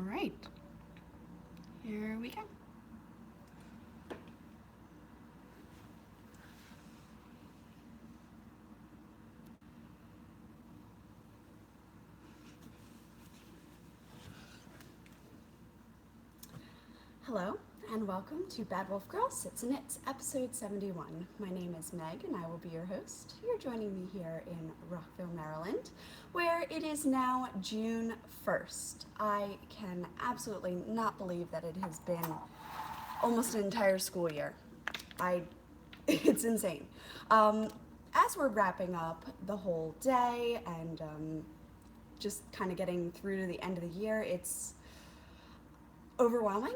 right, here we go. Hello, and welcome to Bad Wolf Girl Sits and Knits, episode 71. My name is Meg, and I will be your host. You're joining me here in Rockville, Maryland, where it is now June 1st. I can absolutely not believe that it has been almost an entire school year. It's insane. As we're wrapping up the whole day and just kind of getting through to the end of the year, it's overwhelming.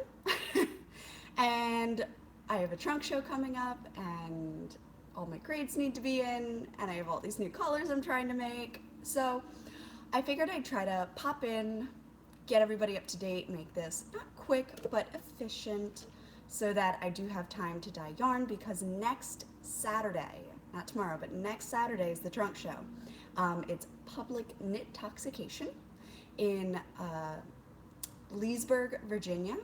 And I have a trunk show coming up, and all my grades need to be in, and I have all these new colors I'm trying to make. So I figured I'd try to pop in, get everybody up to date, make this not quick but efficient so that I do have time to dye yarn, because next Saturday, not tomorrow, but next Saturday is the trunk show. It's Public Knit Toxication in Leesburg, Virginia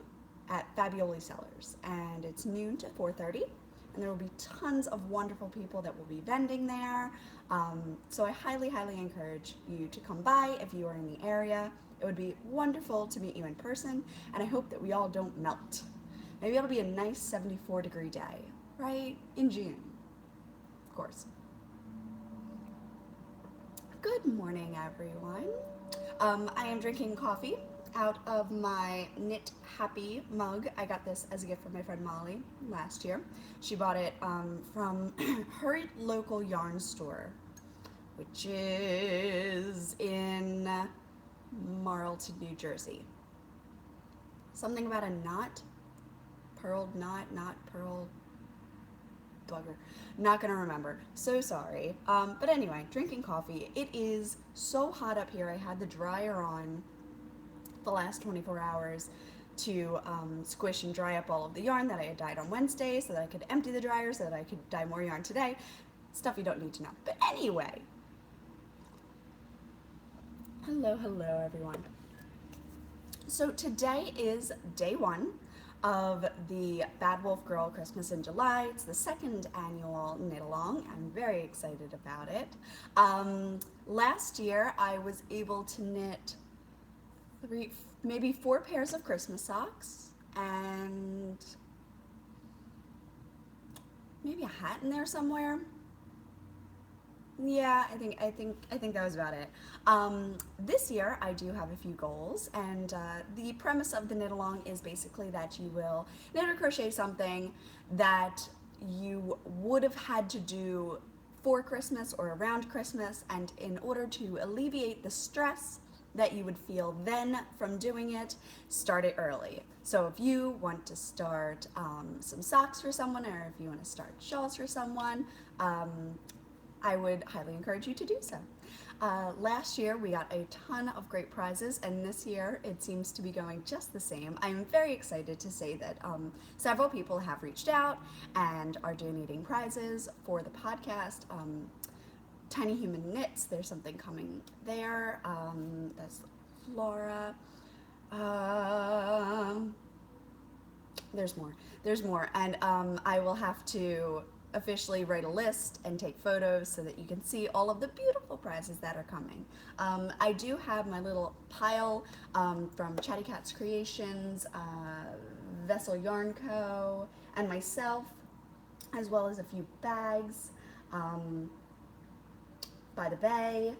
at Fabioli Cellars, and it's noon to 4:30, and there will be tons of wonderful people that will be vending there. So I highly encourage you to come by if you are in the area. It would be wonderful to meet you in person, and I hope that we all don't melt. Maybe it'll be a nice 74-degree day, right? In June, of course. Good morning, everyone. I am drinking coffee out of my Knit Happy mug. I got this as a gift from my friend Molly last year. She bought it from her local yarn store, which is in Marlton, New Jersey. Something about a knot, purled knot, not pearl, bugger. Not gonna remember. So sorry. But anyway, drinking coffee. It is so hot up here. I had the dryer on the last 24 hours to squish and dry up all of the yarn that I had dyed on Wednesday so that I could empty the dryer so that I could dye more yarn today. Stuff you don't need to know. But anyway. Hello everyone. So today is day one of the Bad Wolf Girl Christmas in July. It's the second annual knit along. I'm very excited about it. Last year I was able to knit maybe 4 pairs of Christmas socks and maybe a hat in there somewhere. Yeah, I think that was about it. This year I do have a few goals, and the premise of the knit along is basically that you will knit or crochet something that you would have had to do for Christmas or around Christmas, and in order to alleviate the stress that you would feel then from doing it, start it early. So if you want to start some socks for someone, or if you want to start shawls for someone, I would highly encourage you to do so. Last year we got a ton of great prizes, and this year it seems to be going just the same. I'm very excited to say that several people have reached out and are donating prizes for the podcast. Tiny Human Knits, there's something coming there. That's Laura. There's more, and I will have to officially write a list and take photos so that you can see all of the beautiful prizes that are coming. I do have my little pile from Chatty Cat's Creations, Vessel Yarn Co., and myself, as well as a few bags by the bay.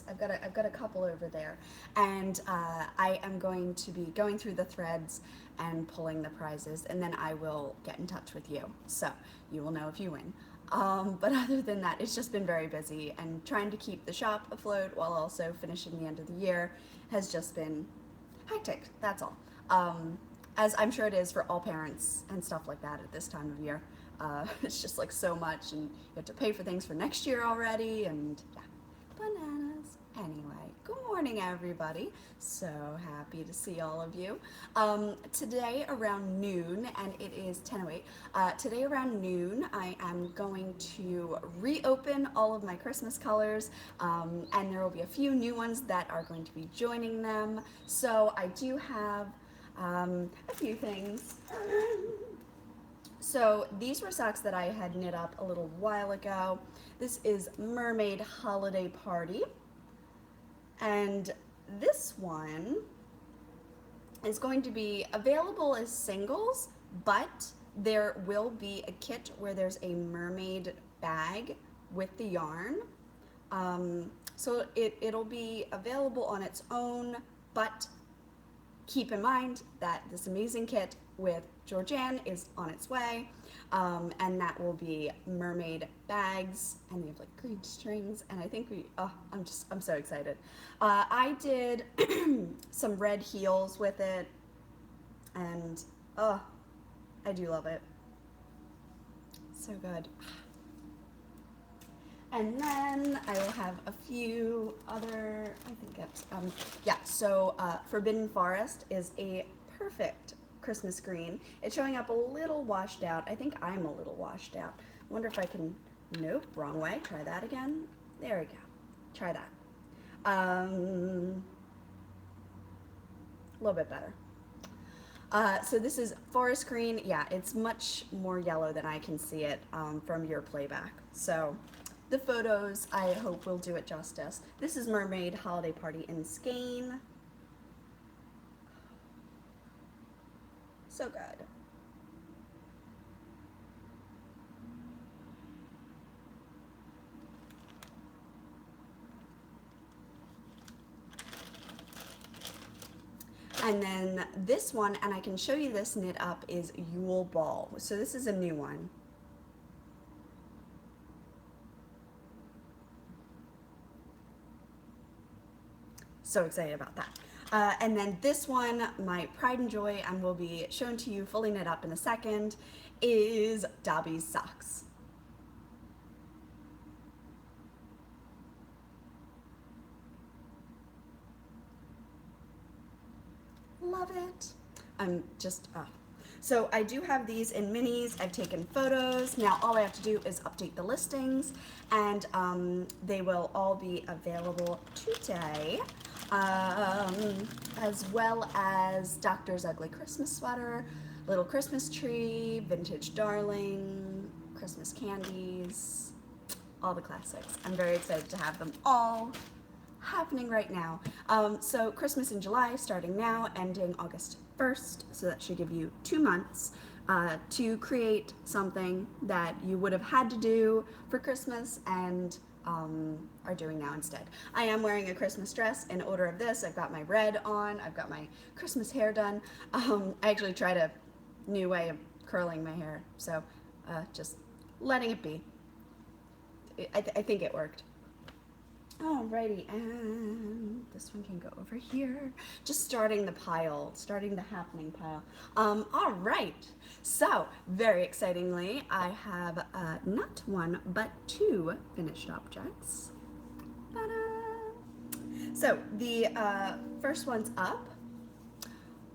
I've got a couple over there, and I am going to be going through the threads and pulling the prizes, and then I will get in touch with you, so you will know if you win. But other than that, it's just been very busy, and trying to keep the shop afloat while also finishing the end of the year has just been hectic, that's all. As I'm sure it is for all parents and stuff like that at this time of year. It's just like so much, and you have to pay for things for next year already, and yeah, bananas. Anyway, good morning, everybody. So happy to see all of you. Today around noon, and it is 10:08. Today around noon, I am going to reopen all of my Christmas colors, and there will be a few new ones that are going to be joining them. So I do have a few things. So these were socks that I had knit up a little while ago. This is Mermaid Holiday Party. And this one is going to be available as singles, but there will be a kit where there's a mermaid bag with the yarn. So it'll be available on its own, but keep in mind that this amazing kit with Georgianne is on its way, and that will be mermaid bags, and they have like green strings, and I think I'm so excited. I did some red heels with it, and I do love it. So good. And then I will have a few other, I think it's, so Forbidden Forest is a perfect Christmas green. It's showing up a little washed out. I think I'm a little washed out. I wonder if I can, nope, wrong way. Try that again. There we go. Try that. A little bit better. So this is forest green. Yeah, it's much more yellow than I can see it from your playback. So the photos, I hope, will do it justice. This is Mermaid Holiday Party in Skein. So good. And then this one, and I can show you this knit up, is Yule Ball. So this is a new one. So excited about that. And then this one, my pride and joy, and will be shown to you fully knit up in a second, is Dobby's Socks. Love it. I'm just, So I do have these in minis. I've taken photos. Now all I have to do is update the listings, and they will all be available today. As well as Doctor's Ugly Christmas Sweater, Little Christmas Tree, Vintage Darling, Christmas Candies, all the classics. I'm very excited to have them all happening right now. So Christmas in July, starting now, ending August 1st, so that should give you 2 months to create something that you would have had to do for Christmas and are doing now instead. I am wearing a Christmas dress in order of this. I've got my red on. I've got my Christmas hair done. I actually tried a new way of curling my hair, so just letting it be. I think it worked. Alrighty, and this one can go over here. Just starting the pile, starting the happening pile. All right, so very excitingly, I have not one, but 2 finished objects. Ta-da! So the first ones up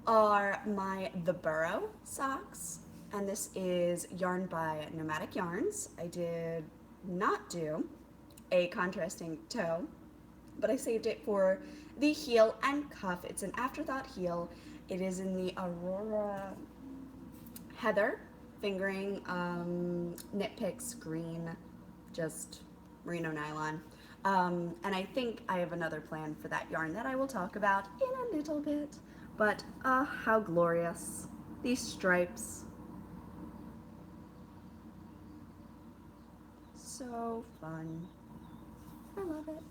are my The Burrow socks, and this is yarn by Nomadic Yarns. I did not do a contrasting toe, but I saved it for the heel and cuff. It's an afterthought heel. It is in the Aurora Heather fingering Knit Picks green, just merino nylon. And I think I have another plan for that yarn that I will talk about in a little bit. But how glorious. These stripes. So fun. I love it.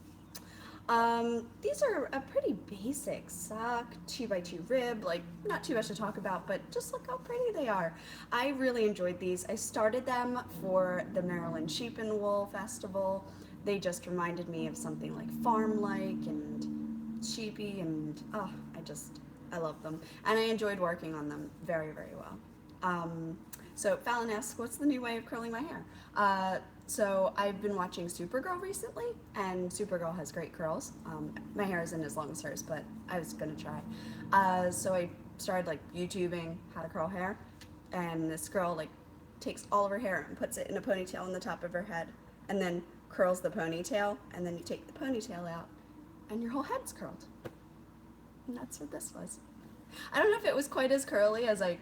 These are a pretty basic sock, 2x2 rib, like not too much to talk about, but just look how pretty they are. I really enjoyed these. I started them for the Maryland Sheep and Wool Festival. They just reminded me of something like farm-like and sheepy, and I love them. And I enjoyed working on them very, very well. So Fallon asks, what's the new way of curling my hair? So I've been watching Supergirl recently, and Supergirl has great curls. My hair isn't as long as hers, but I was gonna try. So I started like YouTubing how to curl hair, and this girl like takes all of her hair and puts it in a ponytail on the top of her head, and then curls the ponytail, and then you take the ponytail out, and your whole head's curled. And that's what this was. I don't know if it was quite as curly as I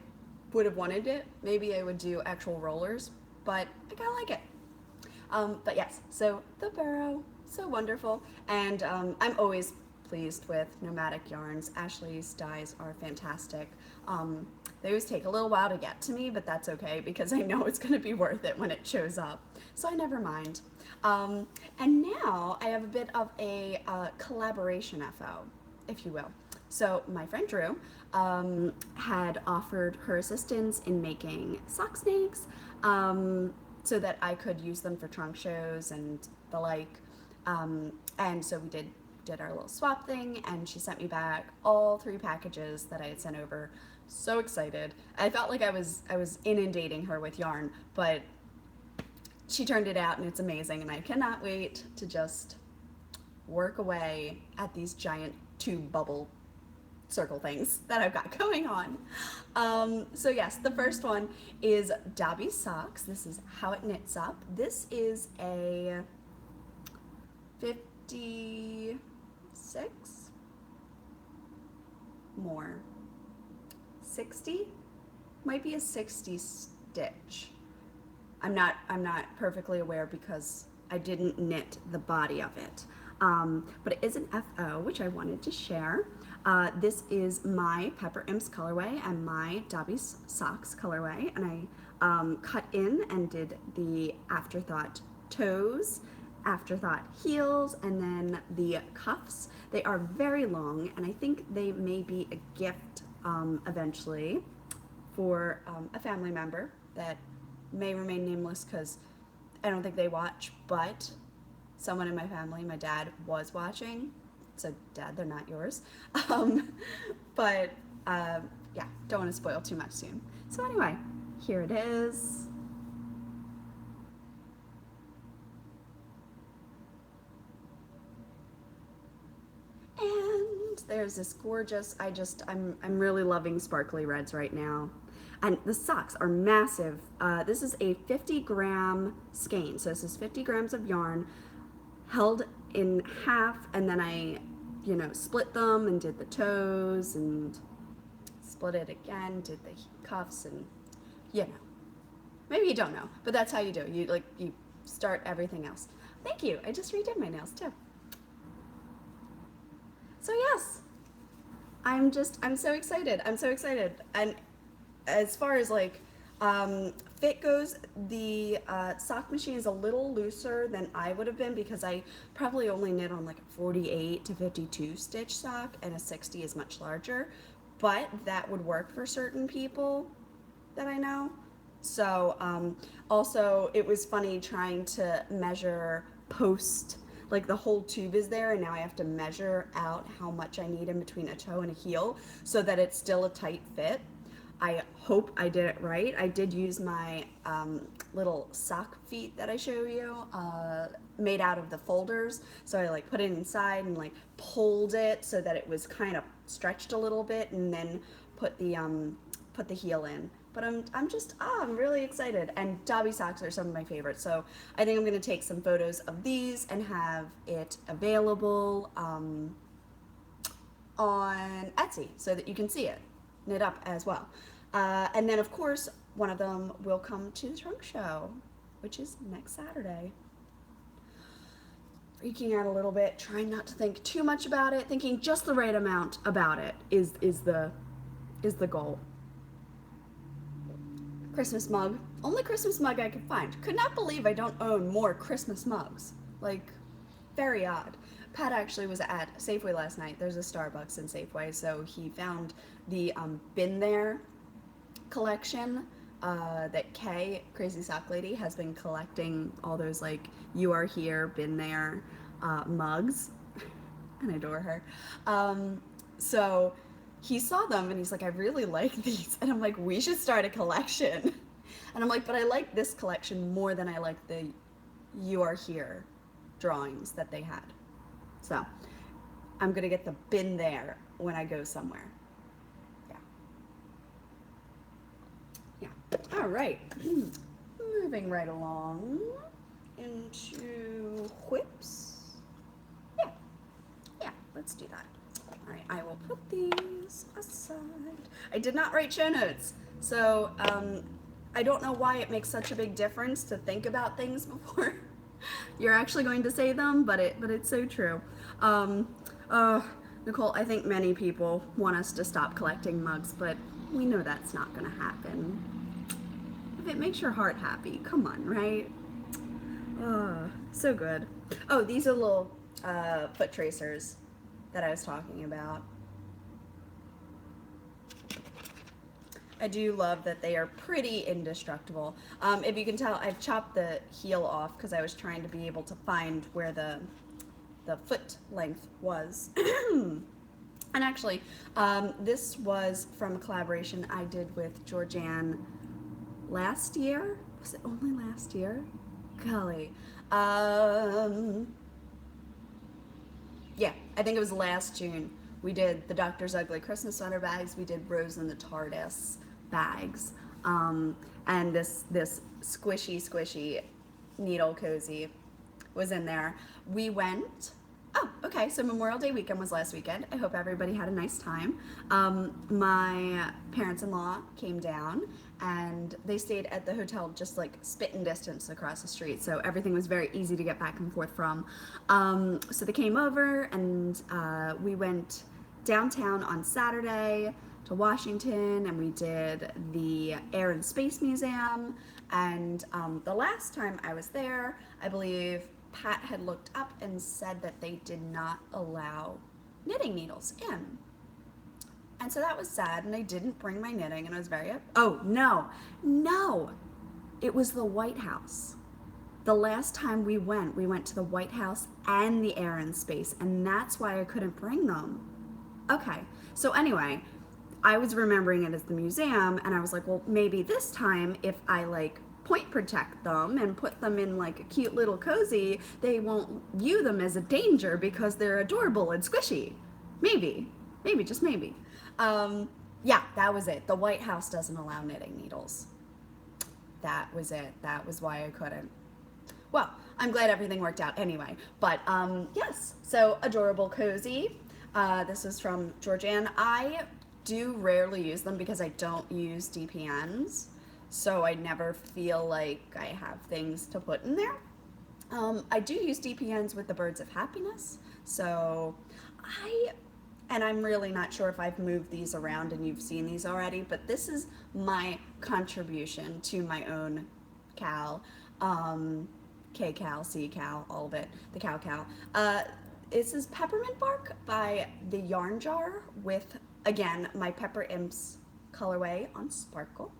would have wanted it. Maybe I would do actual rollers, but I kind of like it. But yes, so the burrow, so wonderful. And I'm always pleased with Nomadic yarns. Ashley's dyes are fantastic. They always take a little while to get to me, but that's okay because I know it's going to be worth it when it shows up. So I never mind. And now I have a bit of a collaboration FO, if you will. So my friend Drew had offered her assistance in making sock snakes so that I could use them for trunk shows and the like. And so we did our little swap thing, and she sent me back all 3 packages that I had sent over. So excited. I felt like I was inundating her with yarn, but she turned it out and it's amazing, and I cannot wait to just work away at these giant tube bubble circle things that I've got going on. So yes, the first one is Dobby Socks. This is how it knits up. This is a 56 more 60, might be a 60 stitch. I'm not perfectly aware because I didn't knit the body of it. But it is an FO, which I wanted to share. This is my Pepper Imps colorway and my Dobby Socks colorway, and I cut in and did the Afterthought toes, Afterthought heels, and then the cuffs. They are very long, and I think they may be a gift eventually for a family member that may remain nameless because I don't think they watch, but someone in my family, my dad, was watching. So Dad, they're not yours. But yeah, don't want to spoil too much soon. So anyway, here it is. And there's this gorgeous, I'm really loving sparkly reds right now. And the socks are massive. This is a 50-gram skein. So this is 50 grams of yarn held in half, and then I, split them and did the toes and split it again, did the cuffs, and maybe you don't know, but that's how you do it. You start everything else. Thank you. I just redid my nails too. So yes, I'm so excited. I'm so excited. And as far as fit goes, the sock machine is a little looser than I would have been because I probably only knit on like a 48 to 52 stitch sock, and a 60 is much larger, but that would work for certain people that I know. So also it was funny trying to measure post, like the whole tube is there, and now I have to measure out how much I need in between a toe and a heel so that it's still a tight fit. I hope I did it right. I did use my little sock feet that I show you, made out of the folders. So I put it inside and pulled it so that it was kind of stretched a little bit, and then put the heel in. But I'm really excited. And Dobby socks are some of my favorites. So I think I'm gonna take some photos of these and have it available on Etsy so that you can see it knit up as well. And then of course, one of them will come to the trunk show, which is next Saturday. Freaking out a little bit, trying not to think too much about it, thinking just the right amount about it is the goal. Christmas mug. Only Christmas mug I could find. Could not believe I don't own more Christmas mugs. Very odd. Pat actually was at Safeway last night. There's a Starbucks in Safeway, so he found the Been There collection that Kay, Crazy Sock Lady, has been collecting all those You Are Here, Been There mugs. And I adore her. So he saw them and he's like, I really like these. And I'm like, we should start a collection. And I'm like, but I like this collection more than I like the You Are Here drawings that they had. So I'm gonna get the bin there when I go somewhere. Yeah. Yeah. All right. Moving right along into whips. Yeah. Yeah, let's do that. All right, I will put these aside. I did not write show notes, so I don't know why it makes such a big difference to think about things before you're actually going to say them, but it's so true. Uh, Nicole, I think many people want us to stop collecting mugs, but we know that's not going to happen. If it makes your heart happy, come on, right? So good. Oh, these are little foot tracers that I was talking about. I do love that they are pretty indestructible. If you can tell, I've chopped the heel off because I was trying to be able to find where the foot length was. And actually, this was from a collaboration I did with Georgianne last year. Was it only last year? Golly. Yeah, I think it was last June. We did the Doctor's Ugly Christmas sweater bags. We did Rose and the TARDIS bags. And this squishy needle cozy was in there. We went, oh, okay, so Memorial Day weekend was last weekend. I hope everybody had a nice time. My parents-in-law came down and they stayed at the hotel just like spitting distance across the street, so everything was very easy to get back and forth from. So they came over and we went downtown on Saturday to Washington, and we did the Air and Space Museum. And the last time I was there, I believe Pat had looked up and said that they did not allow knitting needles in. And so that was sad, and I didn't bring my knitting, and I was very, oh, no, it was the White House. The last time we went to the White House and the Air and Space, and that's why I couldn't bring them. Okay, so anyway, I was remembering it as the museum, and I was like, well, maybe this time if I like point protect them and put them in like a cute little cozy, they won't view them as a danger because they're adorable and squishy. Maybe, just maybe. Yeah, that was it. The White House doesn't allow knitting needles. That was it. That was why I couldn't. Well, I'm glad everything worked out anyway. But yes, so adorable cozy. This is from Georgianne. I do rarely use them because I don't use DPNs, so I never feel like I have things to put in there. I do use DPNs with the Birds of Happiness, so and I'm really not sure if I've moved these around and you've seen these already, but this is my contribution to my own Cal, K-Cal, C-Cal, all of it, the Cal. This is Peppermint Bark by the Yarn Jar with, again, my Pepper Imps colorway on Sparkle.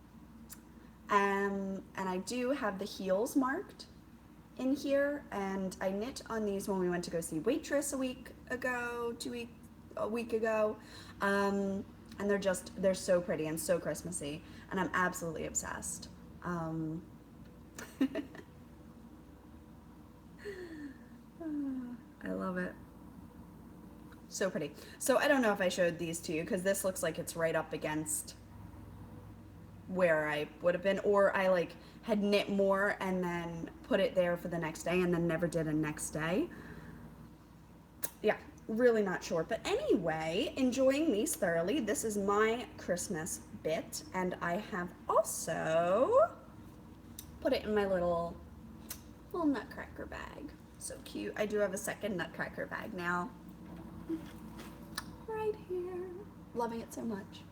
And I do have the heels marked in here, and I knit on these when we went to go see Waitress a week ago, a week ago, and they're so pretty and so Christmassy, and I'm absolutely obsessed. I love it. So pretty. So I don't know if I showed these to you because this looks like it's right up against where I would have been, or I like had knit more and then put it there for the next day and then never did a next day. Yeah, really not sure. But anyway, enjoying these thoroughly. This is my Christmas bit, and I have also put it in my little nutcracker bag. So cute. I do have a second nutcracker bag now. Right here. Loving it so much.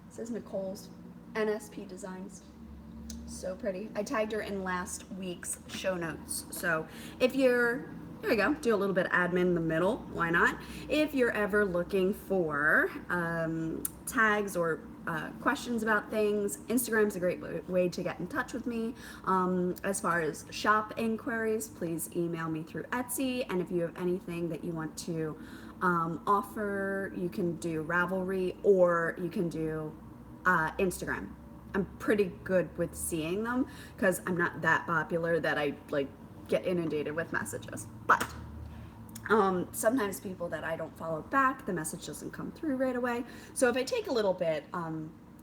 This is Nicole's NSP Designs. So pretty. I tagged her in last week's show notes. So if you're, there we go, do a little bit of admin in the middle. Why not? If you're ever looking for tags or questions about things, Instagram's a great way to get in touch with me. As far as shop inquiries, please email me through Etsy. And if you have anything that you want to offer, you can do Ravelry or you can do Instagram. I'm pretty good with seeing them because I'm not that popular that I like get inundated with messages. But sometimes people that I don't follow back, the message doesn't come through right away. So if I take a little bit,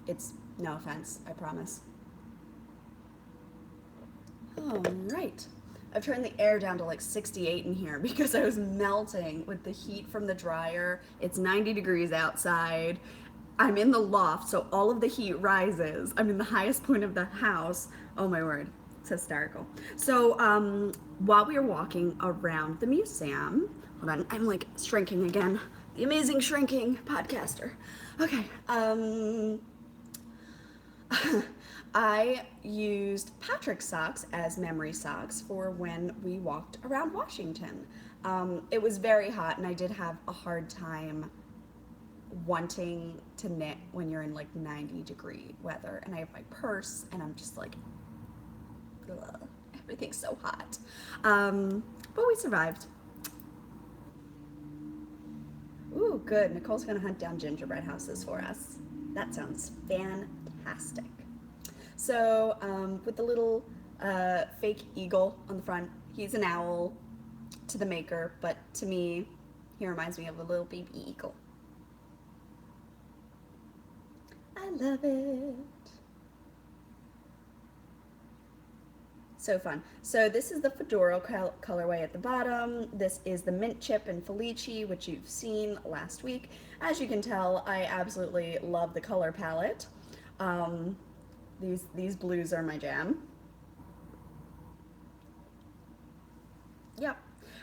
it's no offense, I promise. All right. I've turned the air down to like 68 in here because I was melting with the heat from the dryer. It's 90 degrees outside. I'm in the loft, so all of the heat rises. I'm in the highest point of the house. Oh my word, it's hysterical. So while we were walking around the museum, hold on, I'm like shrinking again. The amazing shrinking podcaster. Okay. I used Patrick's socks as memory socks for when we walked around Washington. It was very hot, and I did have a hard time wanting to knit when you're in like 90-degree weather. And I have my purse, and I'm just like, ugh, everything's so hot. But we survived. Ooh, good. Nicole's gonna hunt down gingerbread houses for us. That sounds fantastic. So with the little fake eagle on the front, he's an owl to the maker, but to me, he reminds me of a little baby eagle. I love it. So fun. So this is the Fedora colorway at the bottom. This is the Mint Chip and Felici, which you've seen last week. As you can tell, I absolutely love the color palette. These blues are my jam. Yep.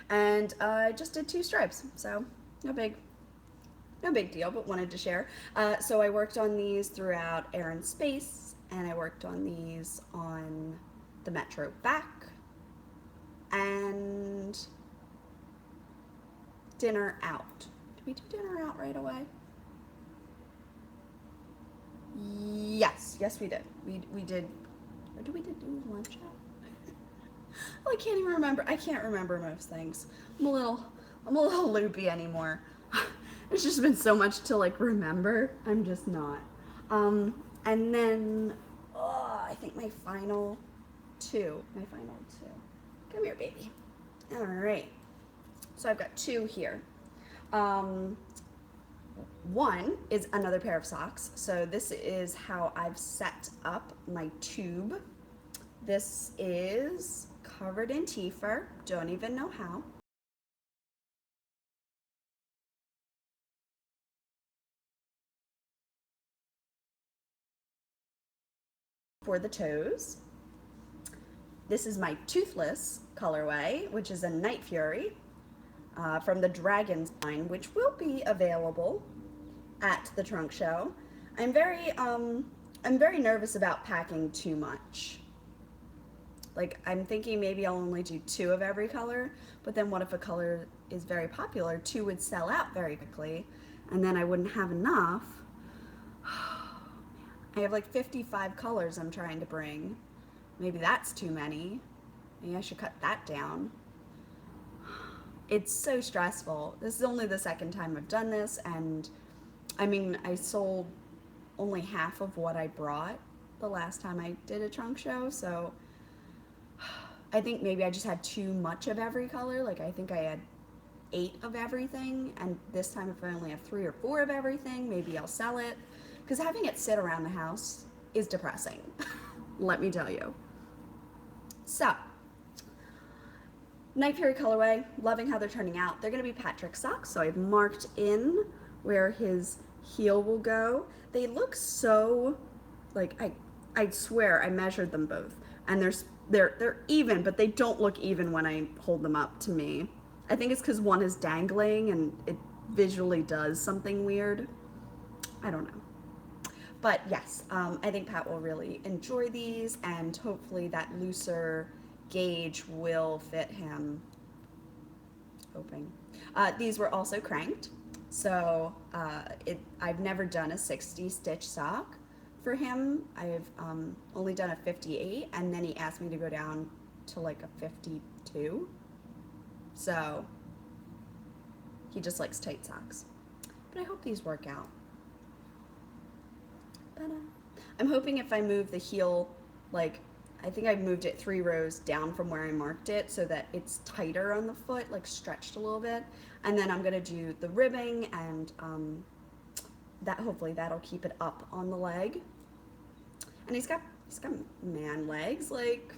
And I just did 2 stripes, so no big deal, but wanted to share. So I worked on these throughout Air and Space, and I worked on these on the Metro back, and Dinner Out. Did we do Dinner Out right away? Yes, we did. We did. Or did we do lunch out? Well, I can't even remember. I can't remember most things. I'm a little loopy anymore. There's just been so much to like remember. I'm just not. And then I think my final two. Come here, baby. All right. So I've got 2 here. One is another pair of socks. So this is how I've set up my tube. This is covered in Tieffer. Don't even know how. For the toes. This is my Toothless colorway, which is a Night Fury from the Dragons line, which will be available at the trunk show. I'm very nervous about packing too much. Like, I'm thinking maybe I'll only do 2 of every color, but then what if a color is very popular? 2 would sell out very quickly, and then I wouldn't have enough. I have like 55 colors I'm trying to bring. Maybe that's too many. Maybe I should cut that down. It's so stressful. This is only the 2nd time I've done this, and I mean, I sold only half of what I brought the last time I did a trunk show, so I think maybe I just had too much of every color. Like, I think I had 8 of everything, and this time if I only have 3 or 4 of everything, maybe I'll sell it. Because having it sit around the house is depressing, let me tell you. So, Night Fury colorway, loving how they're turning out. They're going to be Patrick socks, so I've marked in where his heel will go. They look so, like, I swear I measured them both, and they're even, but they don't look even when I hold them up to me. I think it's because one is dangling and it visually does something weird. I don't know. But yes, I think Pat will really enjoy these, and hopefully that looser gauge will fit him. Hoping. These were also cranked, so I've never done a 60 stitch sock for him. I've only done a 58, and then he asked me to go down to like a 52. So he just likes tight socks. But I hope these work out. I'm hoping if I move the heel like I think I moved it 3 rows down from where I marked it so that it's tighter on the foot, like stretched a little bit. And then I'm gonna do the ribbing, and that hopefully that'll keep it up on the leg. And he's got man legs, like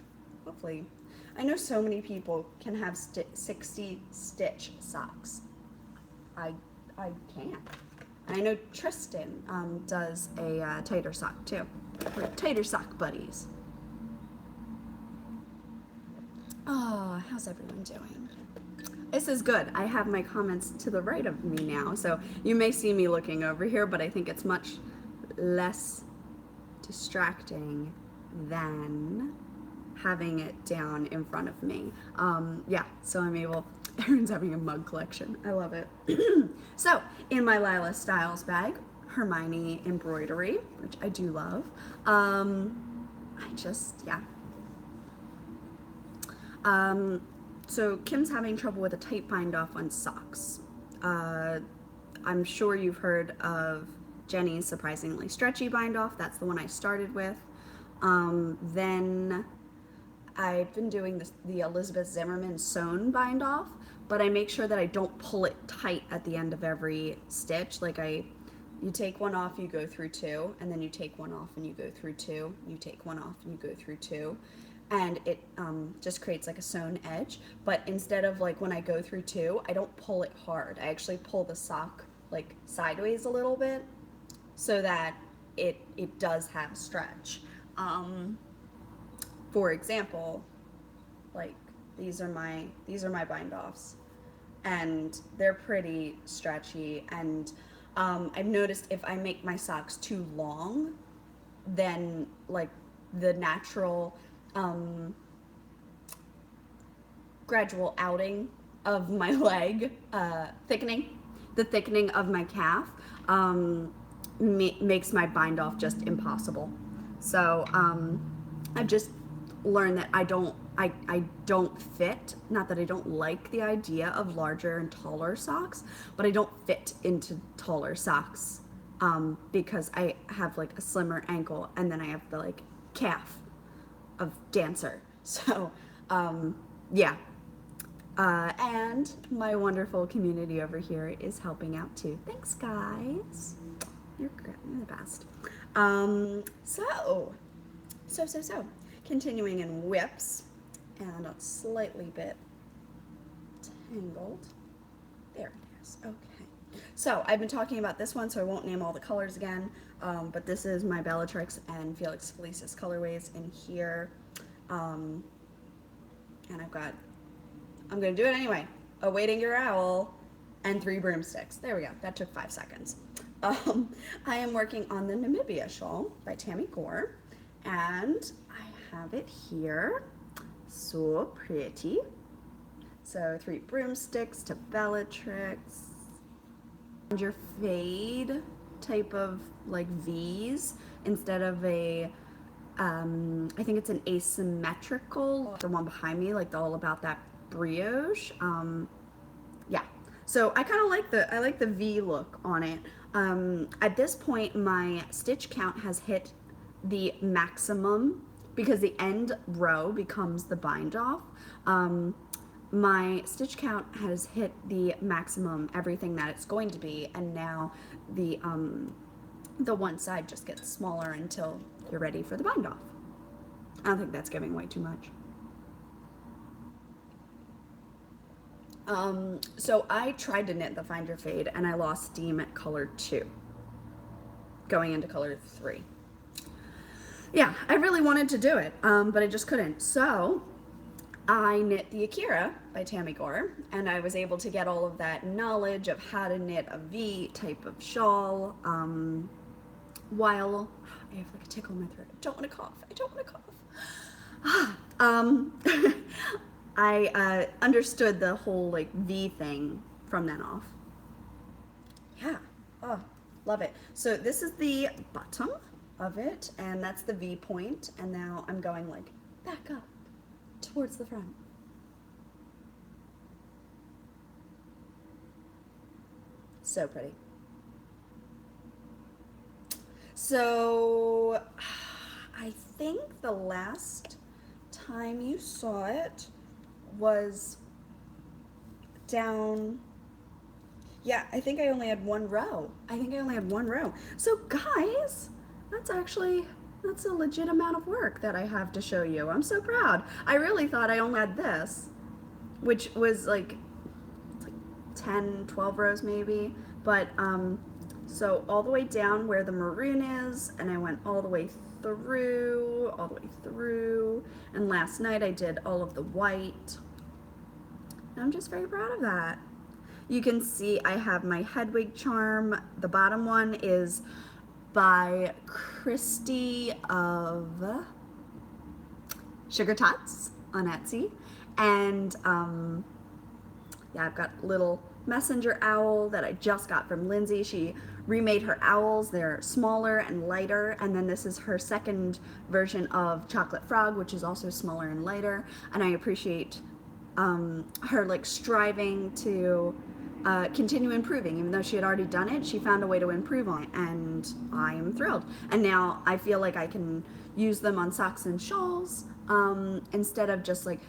hopefully. I know so many people can have 60 stitch socks. I can't. And I know Tristan does a tighter sock too. We're tighter sock buddies. Oh, how's everyone doing? This is good. I have my comments to the right of me now, so you may see me looking over here, but I think it's much less distracting than having it down in front of me. Yeah, so I'm able, Erin's having a mug collection. I love it. So, in my Lila Styles bag, Hermione embroidery, which I do love. Yeah. So Kim's having trouble with a tight bind off on socks. I'm sure you've heard of Jenny's surprisingly stretchy bind off. That's the one I started with. Then I've been doing the Elizabeth Zimmerman sewn bind off, but I make sure that I don't pull it tight at the end of every stitch. Like you take one off, you go through two, and then you take one off and you go through two, you take one off and you go through two. And it just creates like a sewn edge. But instead of like when I go through two, I don't pull it hard. I actually pull the sock like sideways a little bit so that it does have stretch. For example, like these are my bind offs, and they're pretty stretchy. And I've noticed if I make my socks too long, then like the natural gradual outing of my leg, the thickening of my calf, makes my bind off just impossible. So I've just learned that I don't fit, not that I don't like the idea of larger and taller socks, but I don't fit into taller socks because I have like a slimmer ankle, and then I have the like calf of dancer. So yeah. And my wonderful community over here is helping out too. Thanks, guys. You're the best. So continuing in whips, and a slightly bit tangled. There it is. Okay. So I've been talking about this one, so I won't name all the colors again. But this is my Bellatrix and Felix Felicis colorways in here. And I'm gonna do it anyway. Awaiting Your Owl and 3 broomsticks. There we go. That took 5 seconds. I am working on the Namibia shawl by Tammy Gore, and I have it here. So pretty. So 3 broomsticks to Bellatrix. Your fade type of like V's instead of a I think it's an asymmetrical, the one behind me, like the All About That brioche. Yeah, so I kind of like the V look on it. At this point, my stitch count has hit the maximum because the end row becomes the bind off. My stitch count has hit the maximum, everything that it's going to be, and now the one side just gets smaller until you're ready for the bind off. I don't think that's giving away too much. So I tried to knit the Find Your Fade, and I lost steam at color 2, going into color 3. Yeah, I really wanted to do it, but I just couldn't. So I knit the Akira by Tammy Gore, and I was able to get all of that knowledge of how to knit a V type of shawl, while I have like a tickle in my throat. I don't want to cough. I understood the whole like V thing from then off. Yeah. Oh, love it. So this is the bottom of it, and that's the V point, and now I'm going like back up towards the front. So pretty. So I think the last time you saw it was down, yeah, I think I only had one row. So guys, that's a legit amount of work that I have to show you. I'm so proud. I really thought I only had this, which was like 10, 12 rows maybe. But so all the way down where the maroon is, and I went all the way through, and last night I did all of the white. And I'm just very proud of that. You can see I have my Hedwig charm. The bottom one is by Christy of Sugar Tots on Etsy. And yeah, I've got little messenger owl that I just got from Lindsay. She remade her owls. They're smaller and lighter. And then this is her second version of Chocolate Frog, which is also smaller and lighter. And I appreciate her like striving to continue improving. Even though she had already done it, she found a way to improve on it, and I'm thrilled. And now I feel like I can use them on socks and shawls instead of just like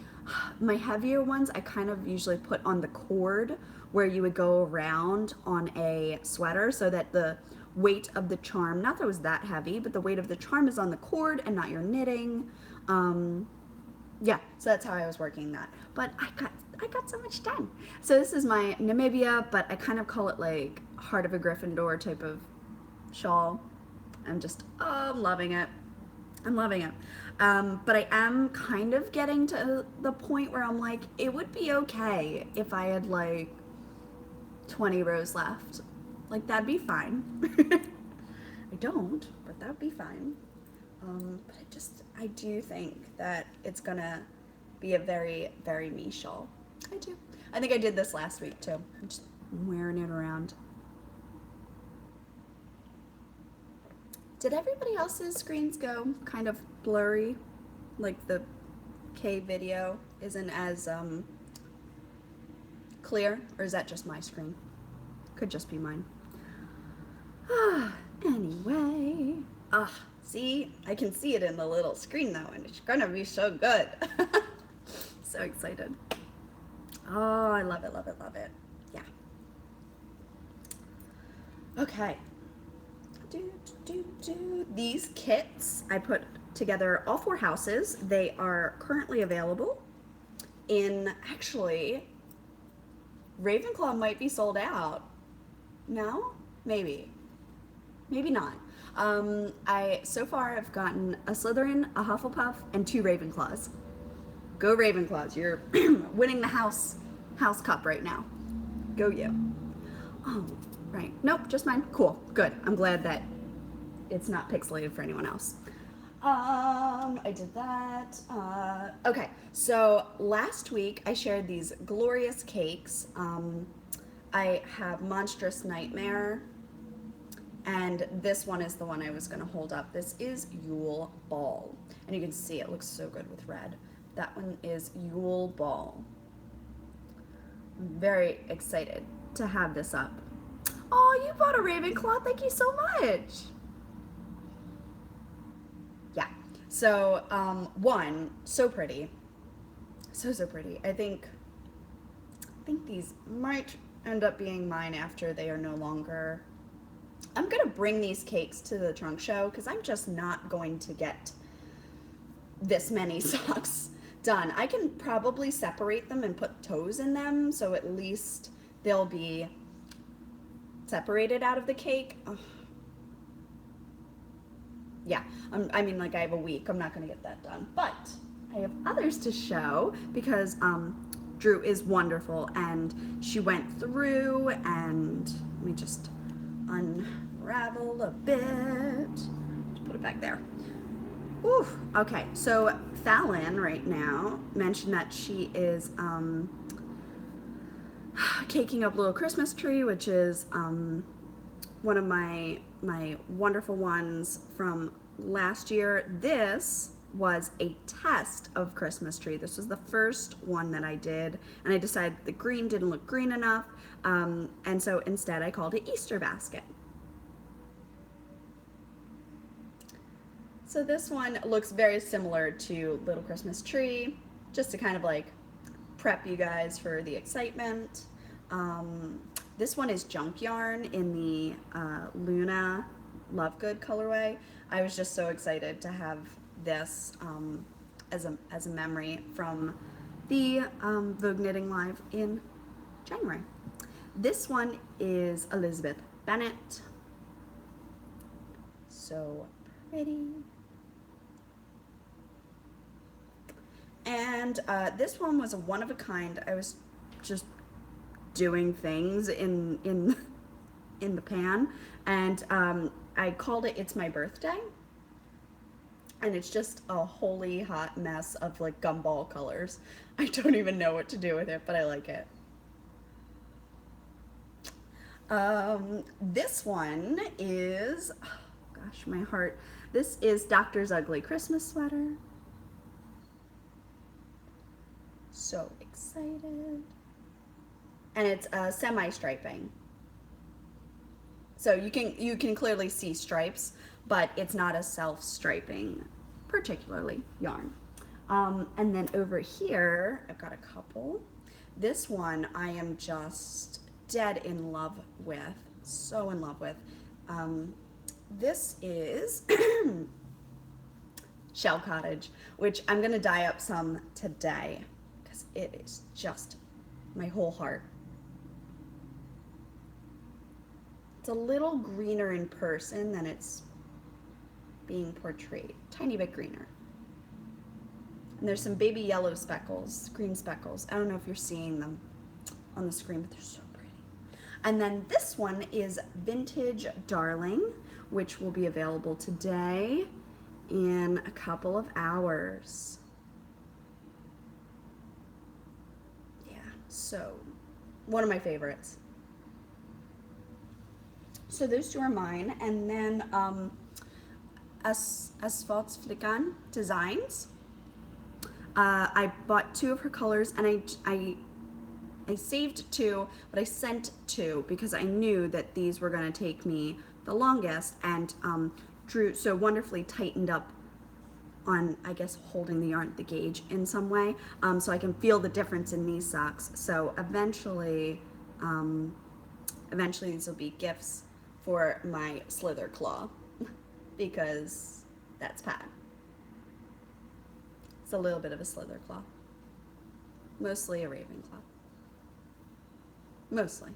my heavier ones. I kind of usually put on the cord where you would go around on a sweater, so that the weight of the charm, not that it was that heavy, but the weight of the charm is on the cord and not your knitting. Yeah, so that's how I was working that. But I got so much done. So this is my Namibia, but I kind of call it like Heart of a Gryffindor type of shawl. I'm just, I'm loving it. But I am kind of getting to the point where I'm like, it would be okay if I had like 20 rows left. Like, that'd be fine. I don't, but that'd be fine. But I do think that it's gonna be a very, very me shawl. I do. I think I did this last week too. I'm just wearing it around. Did everybody else's screens go kind of blurry? Like the K video isn't as clear? Or is that just my screen? Could just be mine. Anyway. See? I can see it in the little screen though, and it's gonna be so good. So excited. Oh, I love it. Yeah. Okay. These kits, I put together all 4 houses. They are currently available in, actually, Ravenclaw might be sold out. No? Maybe not. So far I've gotten a Slytherin, a Hufflepuff, and 2 Ravenclaws. Go Ravenclaws, you're winning the house cup right now. Go you. Oh, right. Nope, just mine. Cool, good. I'm glad that it's not pixelated for anyone else. I did that. Okay, so last week I shared these glorious cakes. I have Monstrous Nightmare, and this one is the one I was going to hold up. This is Yule Ball, and you can see it looks so good with red. That one is Yule Ball. I'm very excited to have this up. Oh, you bought a Ravenclaw. Thank you so much. Yeah. So, one, so pretty. So pretty. I think these might end up being mine after they are no longer. I'm going to bring these cakes to the trunk show because I'm just not going to get this many socks done. I can probably separate them and put toes in them, so at least they'll be separated out of the cake. Ugh. Yeah, I mean, like, I have a week. I'm not going to get that done. But I have others to show because Drew is wonderful, and she went through, and let me just unravel a bit. Just put it back there. Ooh, okay, so Fallon right now mentioned that she is caking up Little Christmas Tree, which is one of my wonderful ones from last year. This was a test of Christmas Tree. This was the first one that I did, and I decided the green didn't look green enough, and so instead I called it Easter Basket. So this one looks very similar to Little Christmas Tree, just to kind of like prep you guys for the excitement. Um, this one is junk yarn in the Luna Lovegood colorway. I was just so excited to have this as a memory from the Vogue Knitting Live in January. This one is Elizabeth Bennett. So pretty. And this one was a one of a kind. I was just doing things in the pan, and I called it "It's My Birthday," and it's just a holy hot mess of like gumball colors. I don't even know what to do with it, but I like it. This one is, oh gosh, my heart. This is Doctor's Ugly Christmas Sweater. So excited. And it's semi-striping. So you can clearly see stripes, but it's not a self-striping, particularly yarn. And then over here, I've got a couple. This one I am just dead in love with, so in love with. This is Shell Cottage, which I'm gonna dye up some today because it is just my whole heart. It's a little greener in person than it's being portrayed, tiny bit greener. And there's some baby yellow speckles, green speckles. I don't know if you're seeing them on the screen, but they're so pretty. And then this one is Vintage Darling, which will be available today in a couple of hours. Yeah, so one of my favorites. So those two are mine, and then Asfaltsflickern Designs. I bought two of her colors, and I saved two, but I sent two because I knew that these were going to take me the longest, and Drew so wonderfully tightened up on, I guess, holding the yarn, the gauge in some way, so I can feel the difference in these socks. So eventually these will be gifts for my Slither Claw because that's Pat. It's a little bit of a Slither Claw, mostly a Ravenclaw. Mostly.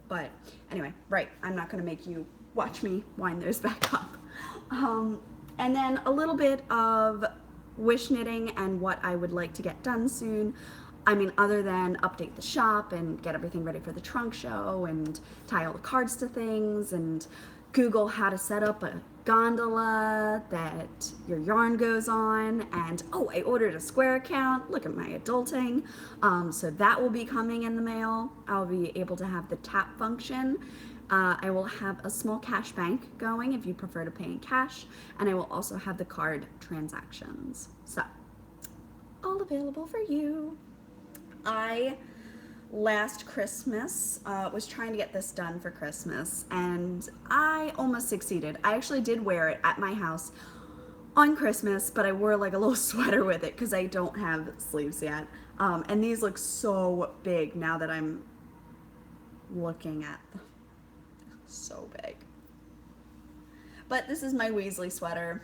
But anyway, right, I'm not going to make you watch me wind those back up. And then a little bit of wish knitting and what I would like to get done soon. I mean, other than update the shop and get everything ready for the trunk show and tie all the cards to things and Google how to set up a gondola that your yarn goes on, and oh, I ordered a Square account. Look at my adulting. So that will be coming in the mail. I'll be able to have the tap function. I will have a small cash bank going if you prefer to pay in cash, and I will also have the card transactions. So all available for you. I last Christmas was trying to get this done for Christmas, and I almost succeeded. I actually did wear it at my house on Christmas, but I wore like a little sweater with it because I don't have sleeves yet. And these look so big now that I'm looking at them. So big. But this is my Weasley sweater,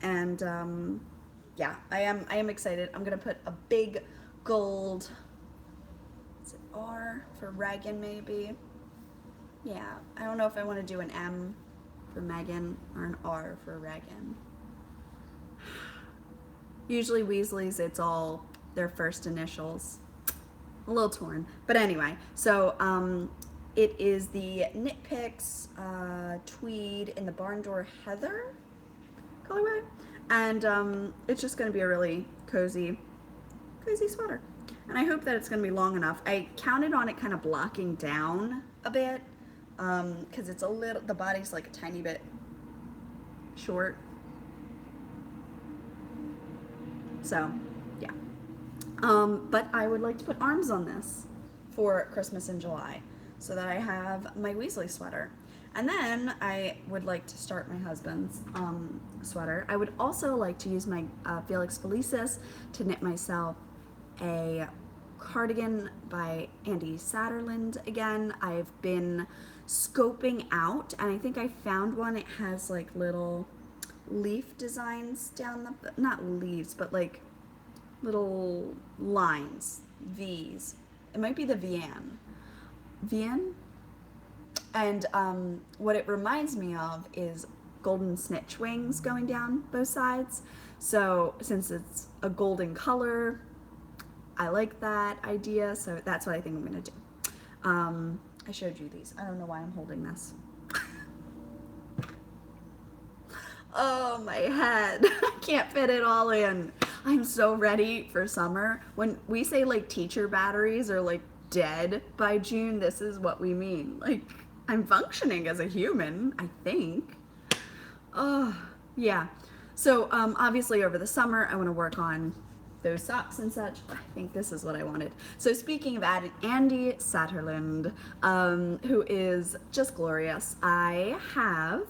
and yeah, I am excited. I'm gonna put a big gold, is it R for Regan maybe? Yeah, I don't know if I want to do an M for Megan or an R for Regan. Usually Weasley's, it's all their first initials. A little torn, but anyway, so it is the Knit Picks tweed in the Barn Door Heather colorway, and it's just going to be a really cozy sweater. And I hope that it's going to be long enough. I counted on it kind of blocking down a bit because it's a little, the body's like a tiny bit short. So, yeah. But I would like to put arms on this for Christmas in July so that I have my Weasley sweater. And then I would like to start my husband's sweater. I would also like to use my Felix Felicis to knit myself a cardigan by Andy Satterland again. I've been scoping out, and I think I found one. It has like little leaf designs down the, not leaves, but like little lines, V's. It might be the Vian. And what it reminds me of is golden snitch wings going down both sides. So since it's a golden color, I like that idea. So that's what I think I'm gonna do. I showed you these. I don't know why I'm holding this. Oh, my head. I can't fit it all in. I'm so ready for summer. When we say like teacher batteries are like dead by June, this is what we mean. Like, I'm functioning as a human, I think. Oh, yeah. So obviously over the summer, I want to work on those socks and such. I think this is what I wanted. So speaking of Andy Satterland, who is just glorious, I have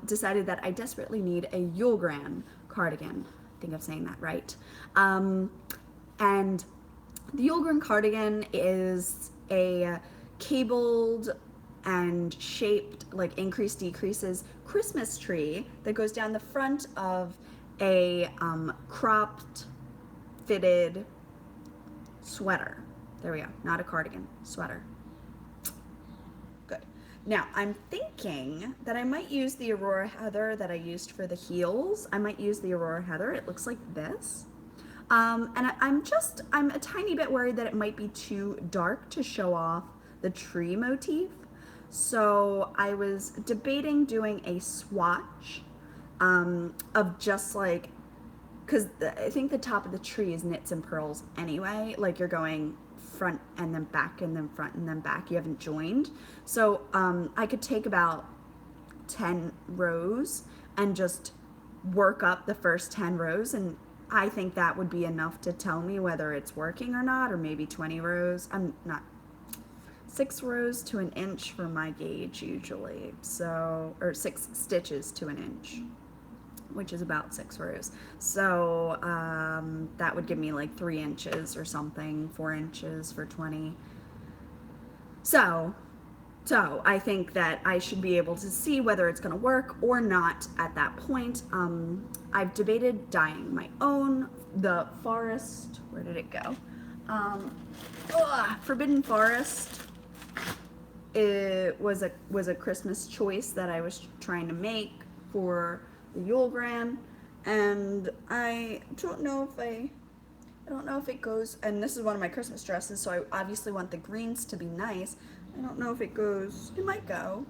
decided that I desperately need a Yulgran cardigan. I think I'm saying that right. And the Yulgran cardigan is a cabled and shaped, like increase decreases Christmas tree that goes down the front of a cropped fitted sweater. There we go. Not a cardigan, sweater. Good. Now I'm thinking that I might use the Aurora Heather that I used for the heels. I might use the Aurora Heather. It looks like this. And I'm a tiny bit worried that it might be too dark to show off the tree motif. So I was debating doing a swatch of just like, because I think the top of the tree is knits and pearls anyway. Like you're going front and then back and then front and then back. You haven't joined. So I could take about 10 rows and just work up the first 10 rows, and I think that would be enough to tell me whether it's working or not, or maybe 20 rows. I'm not, 6 rows to an inch for my gauge usually. So, or 6 stitches to an inch, which is about 6 rows. So that would give me like 3 inches or something, 4 inches for 20. So I think that I should be able to see whether it's going to work or not at that point. I've debated dyeing my own. The Forest, where did it go? Forbidden Forest. It was a Christmas choice that I was trying to make for the Yulgran, and I don't know if it goes, and this is one of my Christmas dresses, so I obviously want the greens to be nice. I don't know if it goes. It might go.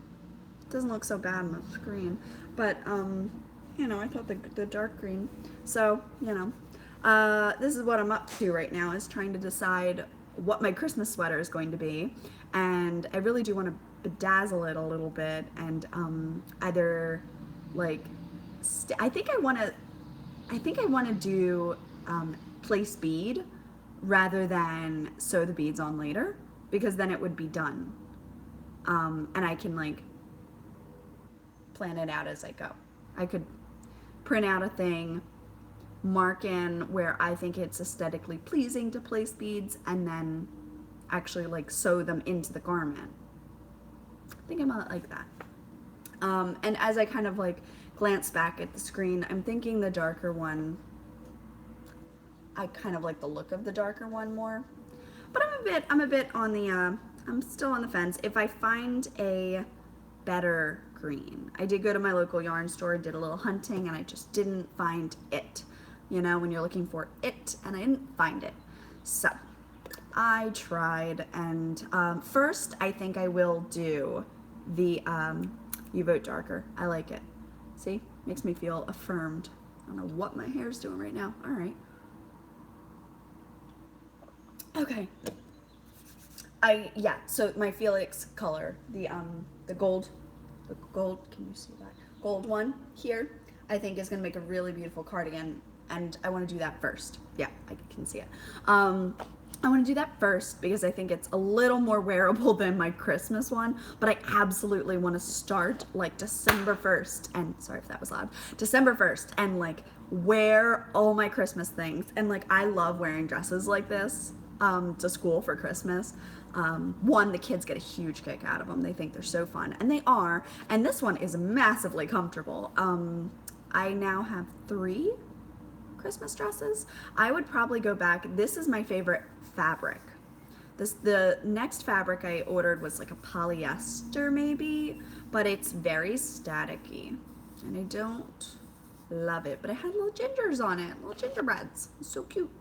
It doesn't look so bad on the screen, but I thought the dark green. So this is what I'm up to right now, is trying to decide what my Christmas sweater is going to be, and I really do want to bedazzle it a little bit, and either like I think I want to do place bead rather than sew the beads on later, because then it would be done, and I can like plan it out as I go. I could print out a thing, mark in where I think it's aesthetically pleasing to place beads, and then actually like sew them into the garment. I think I might like that. And as I kind of like glance back at the screen, I'm thinking the darker one, I kind of like the look of the darker one more. But I'm a bit on the, I'm still on the fence. If I find a better green, I did go to my local yarn store, did a little hunting, and I just didn't find it. When you're looking for it, and I didn't find it. So I tried, and first I think I will do the You Vote Darker. I like it. See? Makes me feel affirmed. I don't know what my hair's doing right now. All right. Okay. So my Felix color, the gold, can you see that? Gold one here, I think is gonna make a really beautiful cardigan, and I wanna do that first. Yeah, I can see it. I want to do that first because I think it's a little more wearable than my Christmas one, but I absolutely want to start like December 1st, and sorry if that was loud, December 1st, and like wear all my Christmas things. And like I love wearing dresses like this to school for Christmas. One, the kids get a huge kick out of them. They think they're so fun, and they are. And this one is massively comfortable. I now have 3 Christmas dresses. I would probably go back. This is my favorite fabric. The next fabric I ordered was like a polyester maybe, but it's very staticky, and I don't love it. But it had little gingers on it, little gingerbreads. It's so cute.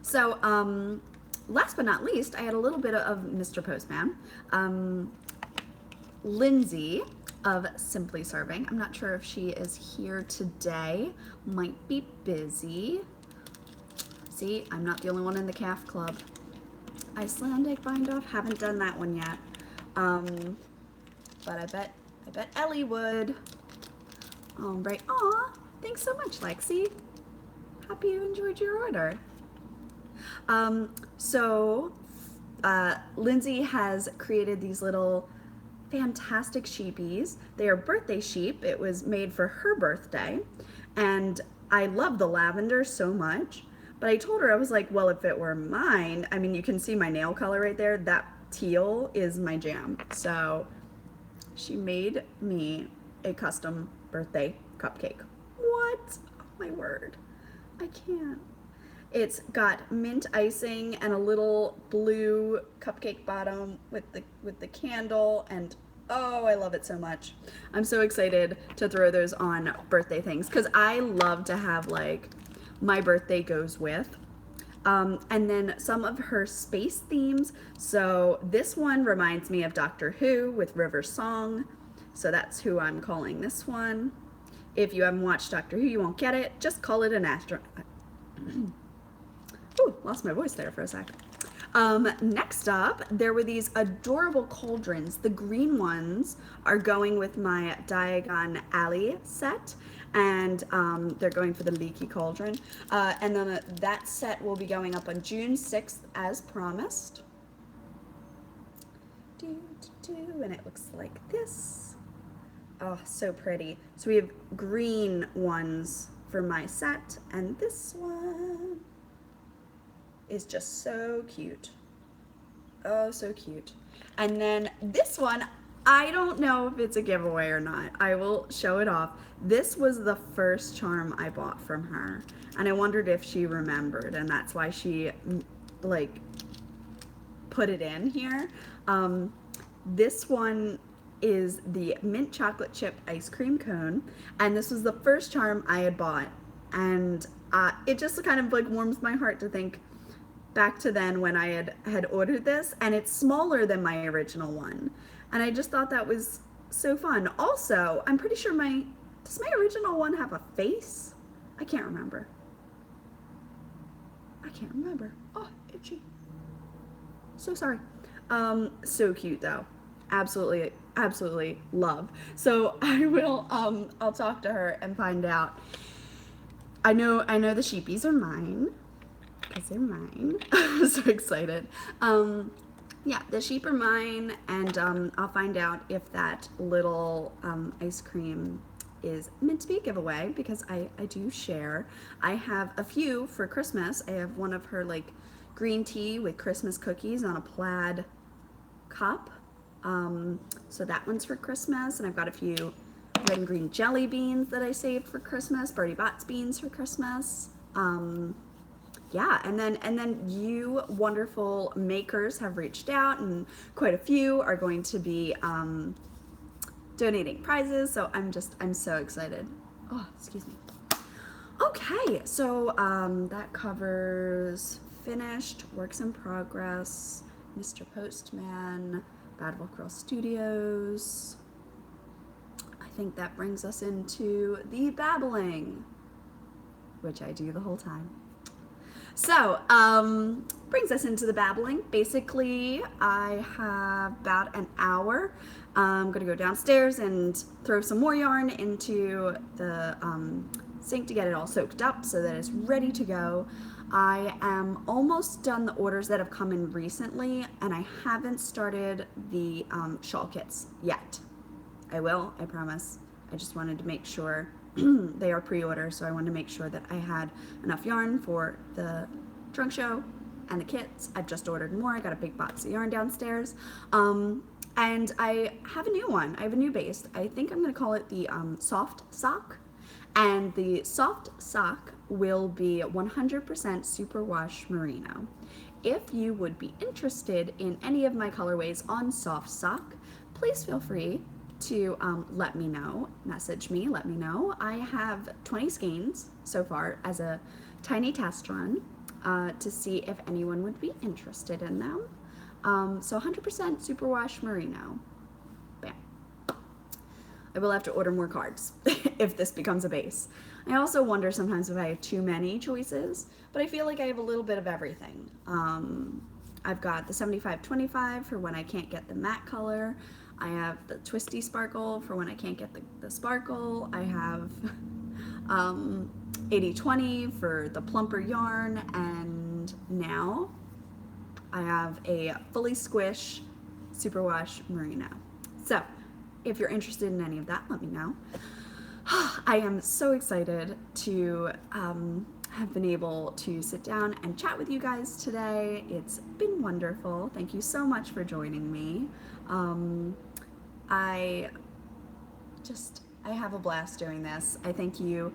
So last but not least, I had a little bit of Mr. Postman. Lindsay of Simply Serving. I'm not sure if she is here today. Might be busy. See, I'm not the only one in the calf club. Icelandic bind off, haven't done that one yet. But I bet Ellie would. All right. Aw, thanks so much, Lexi. Happy you enjoyed your order. Lindsay has created these little fantastic sheepies. They are birthday sheep. It was made for her birthday, and I love the lavender so much. But I told her, I was like, well, if it were mine, I mean, you can see my nail color right there. That teal is my jam. So she made me a custom birthday cupcake. What? Oh my word. I can't. It's got mint icing and a little blue cupcake bottom with the candle, and oh, I love it so much. I'm so excited to throw those on birthday things because I love to have like my birthday goes with. And then some of her space themes. So this one reminds me of Doctor Who with River Song. So that's who I'm calling this one. If you haven't watched Doctor Who, you won't get it. Just call it an Ooh, lost my voice there for a sec. Next up, there were these adorable cauldrons. The green ones are going with my Diagon Alley set, and they're going for the leaky cauldron. And then that set will be going up on June 6th as promised. And it looks like this. Oh, so pretty. So we have green ones for my set, and this one is just so cute. Oh, so cute. And then this one, I don't know if it's a giveaway or not. I will show it off. This was the first charm I bought from her, and I wondered if she remembered, and that's why she like put it in here. This one is the mint chocolate chip ice cream cone, and this was the first charm I had bought, and it just kind of like warms my heart to think back to then when I had ordered this, and it's smaller than my original one, and I just thought that was so fun. Also, I'm pretty sure does my original one have a face? I can't remember. Oh, itchy. So sorry. So cute though. Absolutely love. So I will I'll talk to her and find out. I know the sheepies are mine. Because they're mine. I'm so excited. Yeah, the sheep are mine, and I'll find out if that little ice cream is meant to be a giveaway, because I do share. I have a few for Christmas. I have one of her like green tea with Christmas cookies on a plaid cup. So that one's for Christmas, and I've got a few red and green jelly beans that I saved for Christmas, Bertie Bott's beans for Christmas. Yeah, and then you wonderful makers have reached out, and quite a few are going to be donating prizes, so I'm so excited. Oh, excuse me. Okay, so that covers finished, works in progress, Mr. Postman, Bad Wolf Girl Studios. I think that brings us into the babbling, which I do the whole time. So, brings us into the babbling. Basically, I have about an hour. I'm gonna go downstairs and throw some more yarn into the sink to get it all soaked up so that it's ready to go. I am almost done the orders that have come in recently, and I haven't started the shawl kits yet. I will, I promise. I just wanted to make sure they are pre-order, so I wanted to make sure that I had enough yarn for the trunk show and the kits. I've just ordered more. I got a big box of yarn downstairs. And I have a new one. I have a new base. I think I'm going to call it the Soft Sock. And the Soft Sock will be 100% superwash merino. If you would be interested in any of my colorways on Soft Sock, please feel free to let me know, message me, let me know. I have 20 skeins so far as a tiny test run to see if anyone would be interested in them. So 100% superwash merino. Bam. I will have to order more cards if this becomes a base. I also wonder sometimes if I have too many choices, but I feel like I have a little bit of everything. I've got the 75-25 for when I can't get the matte color. I have the twisty sparkle for when I can't get the sparkle. I have 80-20 for the plumper yarn, and now I have a fully squish superwash merino. So if you're interested in any of that, let me know. I am so excited to have been able to sit down and chat with you guys today. It's been wonderful. Thank you so much for joining me. I have a blast doing this. I thank you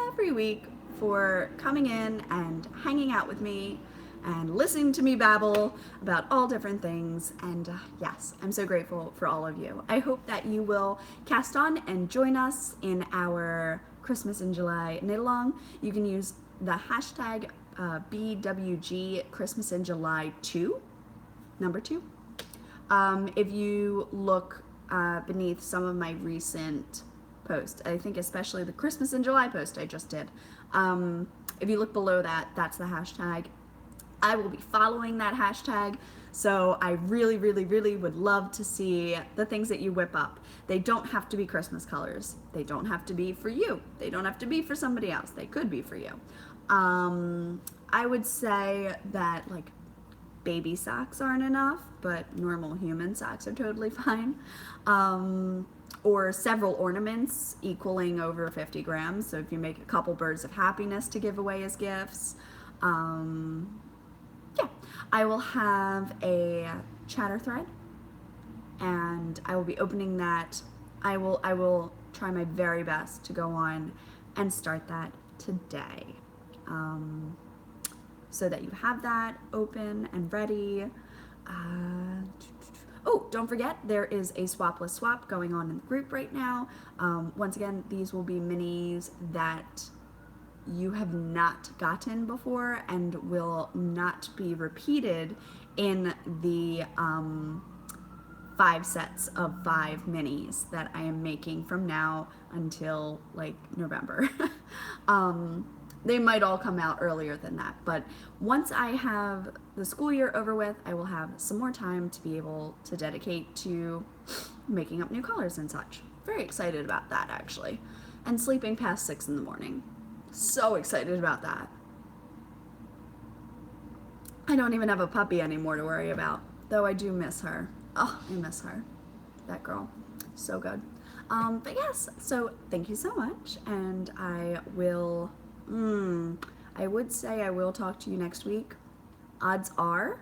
every week for coming in and hanging out with me and listening to me babble about all different things. And yes, I'm so grateful for all of you. I hope that you will cast on and join us in our Christmas in July knit along. You can use the hashtag BWG Christmas in July 2, number 2. If you look beneath some of my recent posts, I think especially the Christmas in July post I just did, if you look below that, that's the hashtag. I will be following that hashtag, so I really, really, really would love to see the things that you whip up. They don't have to be Christmas colors. They don't have to be for you. They don't have to be for somebody else. They could be for you. I would say that like baby socks aren't enough, but normal human socks are totally fine. Or several ornaments equaling over 50 grams. So if you make a couple birds of happiness to give away as gifts. Yeah, I will have a chatter thread, and I will be opening that. I will try my very best to go on and start that today, so that you have that open and ready. Oh, don't forget, there is a swapless swap going on in the group right now. Once again, these will be minis that you have not gotten before and will not be repeated in the 5 sets of 5 minis that I am making from now until like November. They might all come out earlier than that, but once I have the school year over with, I will have some more time to be able to dedicate to making up new colors and such. Very excited about that, actually. And sleeping past 6 in the morning. So excited about that. I don't even have a puppy anymore to worry about, though I do miss her. Oh, I miss her. That girl. So good. But yes, so thank you so much, and I will, I would say I will talk to you next week. Odds are,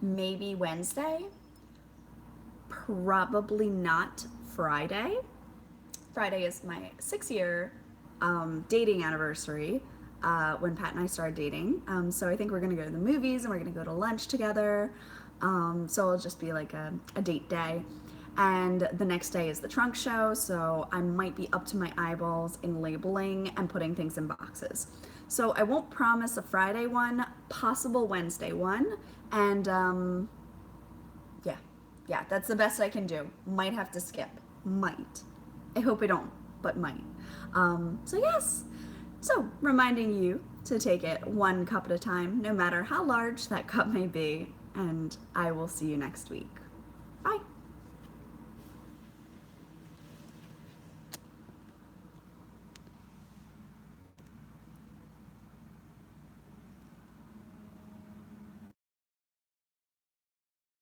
maybe Wednesday, probably not Friday. Friday is my 6-year dating anniversary when Pat and I started dating. So I think we're gonna go to the movies and we're gonna go to lunch together. So it'll just be like a date day. And the next day is the trunk show, so I might be up to my eyeballs in labeling and putting things in boxes. So I won't promise a Friday one, possible Wednesday one, and yeah, that's the best I can do. Might have to skip, might. I hope I don't, but might. So yes, so reminding you to take it one cup at a time, no matter how large that cup may be, and I will see you next week.